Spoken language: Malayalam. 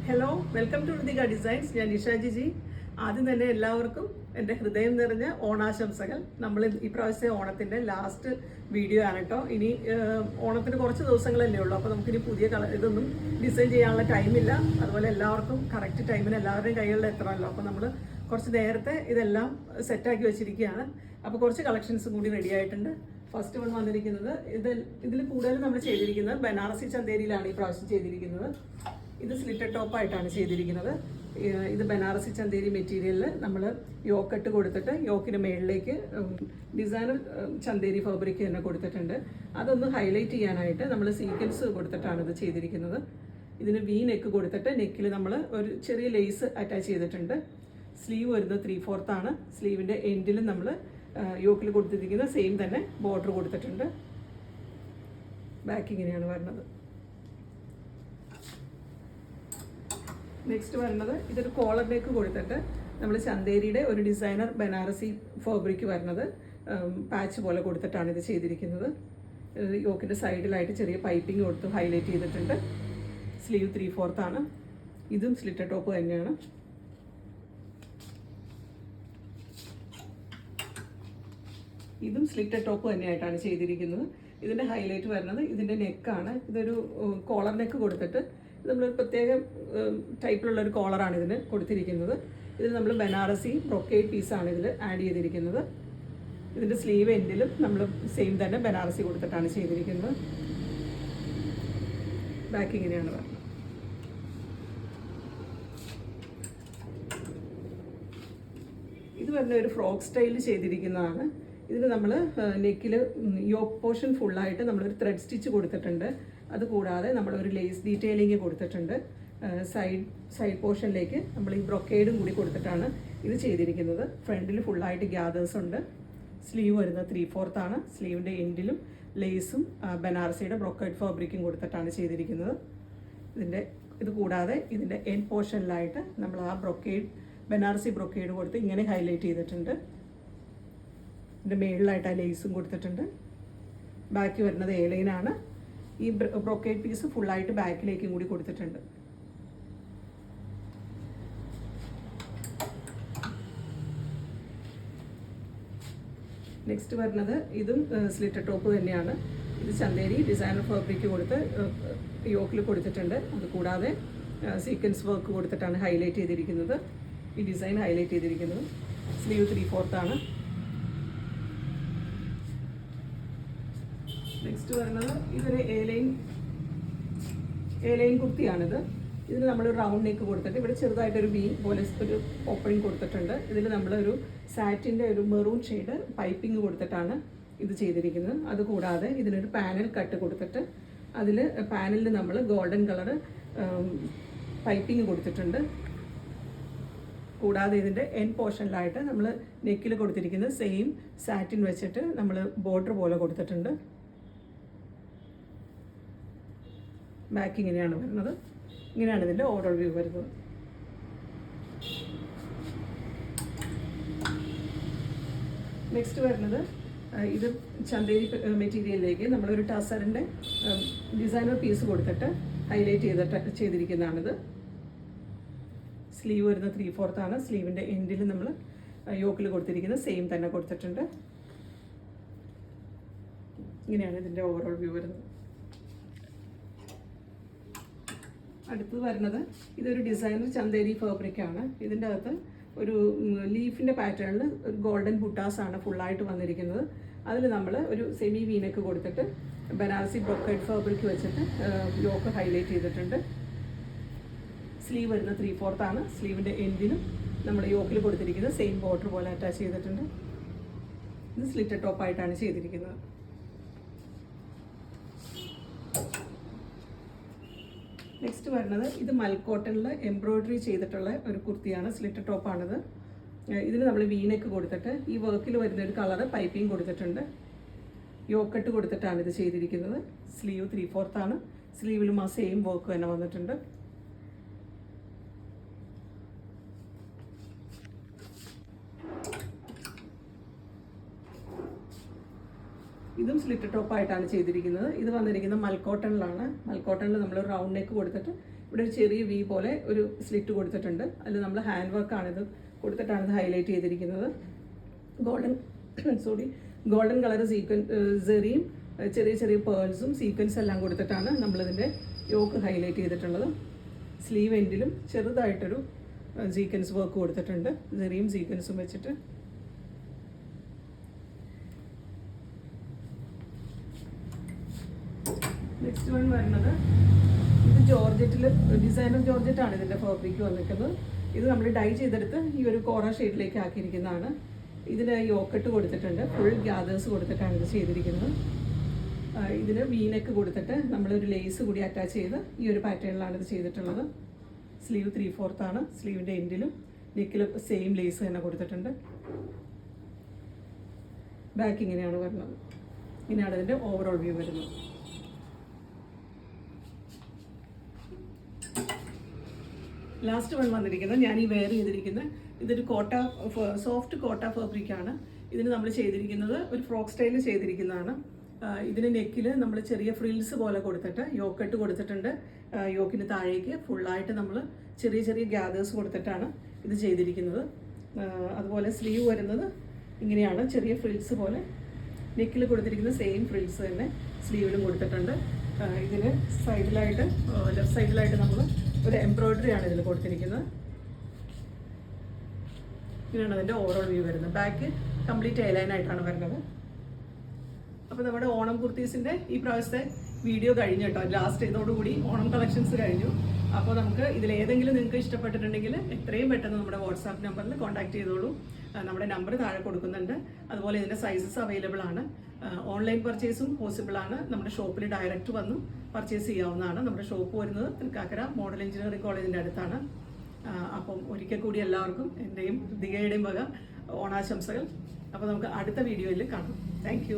Hello, welcome to Ritika designs. ഞാൻ നിഷ ജിജി. ആദ്യം തന്നെ എല്ലാവർക്കും എൻ്റെ ഹൃദയം നിറഞ്ഞ ഓണാശംസകൾ. നമ്മൾ ഈ പ്രാവശ്യത്തെ ഓണത്തിൻ്റെ ലാസ്റ്റ് വീഡിയോ ആണ് കേട്ടോ. ഇനി ഓണത്തിന് കുറച്ച് ദിവസങ്ങളല്ലേ ഉള്ളൂ, അപ്പോൾ നമുക്കിനി പുതിയ ഇതൊന്നും ഡിസൈൻ ചെയ്യാനുള്ള ടൈമില്ല. അതുപോലെ എല്ലാവർക്കും കറക്റ്റ് ടൈമിന് എല്ലാവരുടെയും കൈകളിൽ എത്തണമല്ലോ. അപ്പോൾ നമ്മൾ കുറച്ച് നേരത്തെ ഇതെല്ലാം സെറ്റാക്കി വെച്ചിരിക്കുകയാണ്. അപ്പോൾ കുറച്ച് കളക്ഷൻസും കൂടി റെഡി ആയിട്ടുണ്ട്. ഫസ്റ്റ് വൺ വന്നിരിക്കുന്നത് ഇതിൽ കൂടുതൽ നമ്മൾ ചെയ്തിരിക്കുന്നത് ബനാറസി ചന്തേരിയിലാണ് ഈ പ്രാവശ്യം ചെയ്തിരിക്കുന്നത്. ഇത് സ്ലിറ്റഡ് ടോപ്പായിട്ടാണ് ചെയ്തിരിക്കുന്നത്. ഇത് ബനാറസി ചന്തേരി മെറ്റീരിയലിൽ നമ്മൾ യോക്കട്ട് കൊടുത്തിട്ട് യോക്കിന് മേളിലേക്ക് ഡിസൈനർ ചന്തേരി ഫാബ്രിക് തന്നെ കൊടുത്തിട്ടുണ്ട്. അതൊന്ന് ഹൈലൈറ്റ് ചെയ്യാനായിട്ട് നമ്മൾ സീക്വൻസ് കൊടുത്തിട്ടാണ് ഇത് ചെയ്തിരിക്കുന്നത്. ഇതിന് വി നെക്ക് കൊടുത്തിട്ട് നെക്കിൽ നമ്മൾ ഒരു ചെറിയ ലേസ് അറ്റാച്ച് ചെയ്തിട്ടുണ്ട്. സ്ലീവ് വരുന്നത് 3/4 ആണ്. സ്ലീവിൻ്റെ എൻഡിലും നമ്മൾ യോക്കിൽ കൊടുത്തിരിക്കുന്ന സെയിം തന്നെ ബോർഡർ കൊടുത്തിട്ടുണ്ട്. ബാക്ക് ഇങ്ങനെയാണ് വരുന്നത്. നെക്സ്റ്റ് വരുന്നത് ഇതൊരു കോളർ നെക്ക് കൊടുത്തിട്ട് നമ്മൾ ചന്തേരിയുടെ ഒരു ഡിസൈനർ ബനാറസി ഫാബ്രിക് വരുന്നത് പാച്ച് പോലെ കൊടുത്തിട്ടാണ് ഇത് ചെയ്തിരിക്കുന്നത്. യോക്കിൻ്റെ സൈഡിലായിട്ട് ചെറിയ പൈപ്പിംഗ് കൊടുത്ത് ഹൈലൈറ്റ് ചെയ്തിട്ടുണ്ട്. സ്ലീവ് 3/4 ആണ്. ഇതും സ്ലിറ്റഡ് ടോപ്പ് തന്നെയാണ്. ഇതും സ്ലിറ്റഡ് ടോപ്പ് തന്നെയായിട്ടാണ് ചെയ്തിരിക്കുന്നത്. ഇതിൻ്റെ ഹൈലൈറ്റ് വരുന്നത് ഇതിൻ്റെ നെക്കാണ്. ഇതൊരു കോളർ നെക്ക് കൊടുത്തിട്ട് നമ്മളൊരു പ്രത്യേക ടൈപ്പിലുള്ളൊരു കോളറാണ് ഇതിന് കൊടുത്തിരിക്കുന്നത്. ഇത് നമ്മൾ ബനാറസി ബ്രൊക്കേഡ് പീസാണ് ഇതിൽ ആഡ് ചെയ്തിരിക്കുന്നത്. ഇതിൻ്റെ സ്ലീവ് എൻഡിലും നമ്മൾ സെയിം തന്നെ ബനാറസി കൊടുത്തിട്ടാണ് ചെയ്തിരിക്കുന്നത്. ബാക്ക് ഇങ്ങനെയാണ് വരുന്നത്. ഇത് വരുന്ന ഒരു ഫ്രോക്ക് സ്റ്റൈലിൽ ചെയ്തിരിക്കുന്നതാണ്. ഇതിൽ നമ്മൾ നെക്കിൽ യോക്ക് പോർഷൻ ഫുള്ളായിട്ട് നമ്മളൊരു ത്രെഡ് സ്റ്റിച്ച് കൊടുത്തിട്ടുണ്ട്. അതുകൂടാതെ നമ്മളൊരു ലേസ് ഡീറ്റെയിലിംഗ് കൊടുത്തിട്ടുണ്ട്. സൈഡ് പോർഷനിലേക്ക് നമ്മൾ ഈ ബ്രൊക്കേഡും കൂടി കൊടുത്തിട്ടാണ് ഇത് ചെയ്തിരിക്കുന്നത്. ഫ്രണ്ടിൽ ഫുള്ളായിട്ട് ഗ്യാദേഴ്സ് ഉണ്ട്. സ്ലീവ് വരുന്നത് 3/4 ആണ്. സ്ലീവിൻ്റെ എൻഡിലും ലേസും ബനാറസിയുടെ ബ്രൊക്കേഡ് ഫാബ്രിക്കും കൊടുത്തിട്ടാണ് ചെയ്തിരിക്കുന്നത്. ഇത് കൂടാതെ ഇതിൻ്റെ എൻഡ് പോർഷനിലായിട്ട് നമ്മൾ ആ ബനാറസി ബ്രൊക്കേഡ് കൊടുത്ത് ഇങ്ങനെ ഹൈലൈറ്റ് ചെയ്തിട്ടുണ്ട്. ഇതിൻ്റെ മേളിലായിട്ട് ആ ലേസും കൊടുത്തിട്ടുണ്ട്. ബാക്കി വരുന്നത് ഏലൈനാണ്. ഈ ബ്രൊക്കേഡ് പീസ് ഫുള്ളായിട്ട് ബാക്കിലേക്കും കൂടി കൊടുത്തിട്ടുണ്ട്. നെക്സ്റ്റ് വരുന്നത് ഇതും സ്ലിറ്റഡ് ടോപ്പ് തന്നെയാണ്. ഇത് ചന്തേരി ഡിസൈനർ ഫാബ്രിക് കൊടുത്ത് യോക്കിൽ കൊടുത്തിട്ടുണ്ട്. അതുകൂടാതെ സീക്വൻസ് വർക്ക് കൊടുത്തിട്ടാണ് ഹൈലൈറ്റ് ചെയ്തിരിക്കുന്നത്. ഈ ഡിസൈൻ ഹൈലൈറ്റ് ചെയ്തിരിക്കുന്നത്. സ്ലീവ് 3/4 ആണ്. നെക്സ്റ്റ് വരുന്നത് ഇതൊരു ഏലൈൻ കുർത്തിയാണിത്. ഇതിൽ നമ്മൾ റൗണ്ട് നെക്ക് കൊടുത്തിട്ട് ഇവിടെ ചെറുതായിട്ടൊരു വി പോലെ ഒരു ഓപ്പണിങ് കൊടുത്തിട്ടുണ്ട്. ഇതിൽ നമ്മളൊരു സാറ്റിൻ്റെ ഒരു മെറൂൺ ഷെയ്ഡ് പൈപ്പിംഗ് കൊടുത്തിട്ടാണ് ഇത് ചെയ്തിരിക്കുന്നത്. അതുകൂടാതെ ഇതിനൊരു പാനൽ കട്ട് കൊടുത്തിട്ട് അതിൽ പാനലിൽ നമ്മൾ ഗോൾഡൻ കളർ പൈപ്പിംഗ് കൊടുത്തിട്ടുണ്ട്. കൂടാതെ ഇതിൻ്റെ എൻഡ് പോർഷനിലായിട്ട് നമ്മൾ നെക്കിൽ കൊടുത്തിരിക്കുന്നത് സെയിം സാറ്റിൻ വെച്ചിട്ട് നമ്മൾ ബോർഡർ പോലെ കൊടുത്തിട്ടുണ്ട്. ബാക്ക് ഇങ്ങനെയാണ് വരുന്നത്. ഇങ്ങനെയാണ് ഇതിൻ്റെ ഓവറോൾ വ്യൂ വരുന്നത്. നെക്സ്റ്റ് വരുന്നത് ഇത് ചന്തേരി മെറ്റീരിയലിലേക്ക് നമ്മളൊരു ടസറിൻ്റെ ഡിസൈനർ പീസ് കൊടുത്തിട്ട് ഹൈലൈറ്റ് ചെയ്തിരിക്കുന്നതാണിത്. സ്ലീവ് വരുന്നത് 3/4 ആണ്. സ്ലീവിൻ്റെ എൻഡിൽ നമ്മൾ യോക്കിൽ കൊടുത്തിരിക്കുന്നത് സെയിം തന്നെ കൊടുത്തിട്ടുണ്ട്. ഇങ്ങനെയാണ് ഇതിൻ്റെ ഓവറോൾ വ്യൂ വരുന്നത്. അടുത്തത് വരുന്നത് ഇതൊരു ഡിസൈനർ ചന്തേരി ഫാബ്രിക്കാണ്. ഇതിൻ്റെ അകത്ത് ഒരു ലീഫിൻ്റെ പാറ്റേണിൽ ഒരു ഗോൾഡൻ ബുട്ടാസാണ് ഫുള്ളായിട്ട് വന്നിരിക്കുന്നത്. അതിൽ നമ്മൾ ഒരു സെമി വീനക്ക് കൊടുത്തിട്ട് ബനാറസി ബ്രൊക്കേഡ് ഫാബ്രിക് വെച്ചിട്ട് യോക്ക് ഹൈലൈറ്റ് ചെയ്തിട്ടുണ്ട്. സ്ലീവ് വരുന്നത് 3/4 ആണ്. സ്ലീവിൻ്റെ എൻഡിലും നമ്മൾ യോക്കിൽ കൊടുത്തിരിക്കുന്നത് സെയിം ബോർഡർ പോലെ അറ്റാച്ച് ചെയ്തിട്ടുണ്ട്. ഇത് സ്ലിറ്റഡ് ടോപ്പായിട്ടാണ് ചെയ്തിരിക്കുന്നത്. നെക്സ്റ്റ് വരുന്നത് ഇത് മൽക്കോട്ടണിൽ എംബ്രോയ്ഡറി ചെയ്തിട്ടുള്ള ഒരു കുർത്തിയാണ്. സ്ലിറ്റഡ് ടോപ്പാണിത്. ഇതിന് നമ്മൾ വീനെക്ക് കൊടുത്തിട്ട് ഈ വർക്കിൽ വരുന്ന ഒരു കളറ് പൈപ്പിംഗ് കൊടുത്തിട്ടുണ്ട്. യോക്കട്ട് കൊടുത്തിട്ടാണ് ഇത് ചെയ്തിരിക്കുന്നത്. സ്ലീവ് 3/4 ആണ്. സ്ലീവിലും ആ സെയിം വർക്ക് തന്നെ വന്നിട്ടുണ്ട്. ഇതും സ്ലിറ്റഡ് ടോപ്പായിട്ടാണ് ചെയ്തിരിക്കുന്നത്. ഇത് വന്നിരിക്കുന്നത് മൽക്കോട്ടണിലാണ്. മൽക്കോട്ടണിൽ നമ്മൾ റൗണ്ട് നെക്ക് കൊടുത്തിട്ട് ഇവിടെ ഒരു ചെറിയ വി പോലെ ഒരു സ്ലിറ്റ് കൊടുത്തിട്ടുണ്ട്. അതിൽ നമ്മൾ ഹാൻഡ് വർക്കാണിത് കൊടുത്തിട്ടാണ് ഇത് ഹൈലൈറ്റ് ചെയ്തിരിക്കുന്നത്. ഗോൾഡൻ കളർ സെറിയും ചെറിയ ചെറിയ പേൾസും സീക്വൻസ് എല്ലാം കൊടുത്തിട്ടാണ് നമ്മളിതിൻ്റെ യോക്ക് ഹൈലൈറ്റ് ചെയ്തിട്ടുള്ളത്. സ്ലീവ് എൻഡിലും ചെറുതായിട്ടൊരു സീക്വൻസ് വർക്ക് കൊടുത്തിട്ടുണ്ട്, സെറിയും സീക്വൻസും വെച്ചിട്ട്. നെക്സ്റ്റ് വൺ വരുന്നത് ഇത് ജോർജറ്റിൽ, ഡിസൈനർ ജോർജറ്റാണ് ഇതിൻ്റെ ഫാബ്രിക് വന്നിരിക്കുന്നത്. ഇത് നമ്മൾ ഡൈ ചെയ്തെടുത്ത് ഈ ഒരു കോറ ഷെയ്ഡിലേക്ക് ആക്കിയിരിക്കുന്നതാണ്. ഇതിന് യോക്കട്ട് കൊടുത്തിട്ടുണ്ട്, ഫുൾ ഗ്യാദേഴ്സ് കൊടുത്തിട്ടാണ് ഇത് ചെയ്തിരിക്കുന്നത്. ഇതിന് വീനെക്ക് കൊടുത്തിട്ട് നമ്മളൊരു ലേസ് കൂടി അറ്റാച്ച് ചെയ്ത് ഈ ഒരു പാറ്റേണിലാണ് ഇത് ചെയ്തിട്ടുള്ളത്. സ്ലീവ് 3/4 ആണ്. സ്ലീവിൻ്റെ എൻഡിലും നെക്കിലും സെയിം ലേസ് തന്നെ കൊടുത്തിട്ടുണ്ട്. ബാക്ക് ഇങ്ങനെയാണ് വരുന്നത്. ഇങ്ങനെയാണ് ഇതിൻ്റെ ഓവറോൾ വ്യൂ വരുന്നത്. ലാസ്റ്റ് വൺ വന്നിരിക്കുന്നത് ഞാൻ ഈ വെയർ ചെയ്തിരിക്കുന്നത് ഇതൊരു സോഫ്റ്റ് കോട്ട ഫാബ്രിക്കാണ്. ഇതിന് നമ്മൾ ചെയ്തിരിക്കുന്നത് ഒരു ഫ്രോക്ക് സ്റ്റൈലിൽ ചെയ്തിരിക്കുന്നതാണ്. ഇതിന് നെക്കിൽ നമ്മൾ ചെറിയ ഫ്രിൽസ് പോലെ കൊടുത്തിട്ട് യോക്കട്ട് കൊടുത്തിട്ടുണ്ട്. യോക്കിന് താഴേക്ക് ഫുള്ളായിട്ട് നമ്മൾ ചെറിയ ചെറിയ ഗ്യാദേഴ്സ് കൊടുത്തിട്ടാണ് ഇത് ചെയ്തിരിക്കുന്നത്. അതുപോലെ സ്ലീവ് വരുന്നത് ഇങ്ങനെയാണ്, ചെറിയ ഫ്രിൽസ് പോലെ. നെക്കിൽ കൊടുത്തിരിക്കുന്ന സെയിം ഫ്രിൽസ് തന്നെ സ്ലീവിലും കൊടുത്തിട്ടുണ്ട്. ഇതിന് സൈഡിലായിട്ട് ലെഫ്റ്റ് സൈഡിലായിട്ട് നമ്മൾ ഒരു എംബ്രോയിഡറി ആണ് ഇതിൽ കൊടുത്തിരിക്കുന്നത്. ഇങ്ങനെയാണ് അതിൻ്റെ ഓവറോൾ വ്യൂ വരുന്നത്. ബാക്ക് കംപ്ലീറ്റ് എയർലൈനായിട്ടാണ് വരുന്നത്. അപ്പോൾ നമ്മുടെ ഓണം കുർത്തീസിൻ്റെ ഈ പ്രാവശ്യത്തെ വീഡിയോ കഴിഞ്ഞു കേട്ടോ. ലാസ്റ്റ് ഇതോടുകൂടി ഓണം കളക്ഷൻസ് കഴിഞ്ഞു. അപ്പോൾ നമുക്ക് ഇതിലേതെങ്കിലും നിങ്ങൾക്ക് ഇഷ്ടപ്പെട്ടിട്ടുണ്ടെങ്കിൽ എത്രയും പെട്ടെന്ന് നമ്മുടെ വാട്സാപ്പ് നമ്പറിൽ കോൺടാക്ട് ചെയ്തോളൂ. നമ്മുടെ നമ്പർ താഴെ കൊടുക്കുന്നുണ്ട്. അതുപോലെ ഇതിൻ്റെ സൈസസ് അവൈലബിൾ ആണ്. ഓൺലൈൻ പർച്ചേസും പോസിബിൾ ആണ്. നമ്മുടെ ഷോപ്പിൽ ഡയറക്റ്റ് വന്ന് പർച്ചേസ് ചെയ്യാവുന്നതാണ്. നമ്മുടെ ഷോപ്പ് വരുന്നത് തൃക്കാക്കര മോഡൽ എഞ്ചിനീയറിംഗ് കോളേജിൻ്റെ അടുത്താണ്. അപ്പം ഒരിക്കൽ കൂടി എല്ലാവർക്കും എൻ്റെയും ദിഗയുടെയും വക ഓണാശംസകൾ. അപ്പോൾ നമുക്ക് അടുത്ത വീഡിയോയിൽ കാണാം. താങ്ക്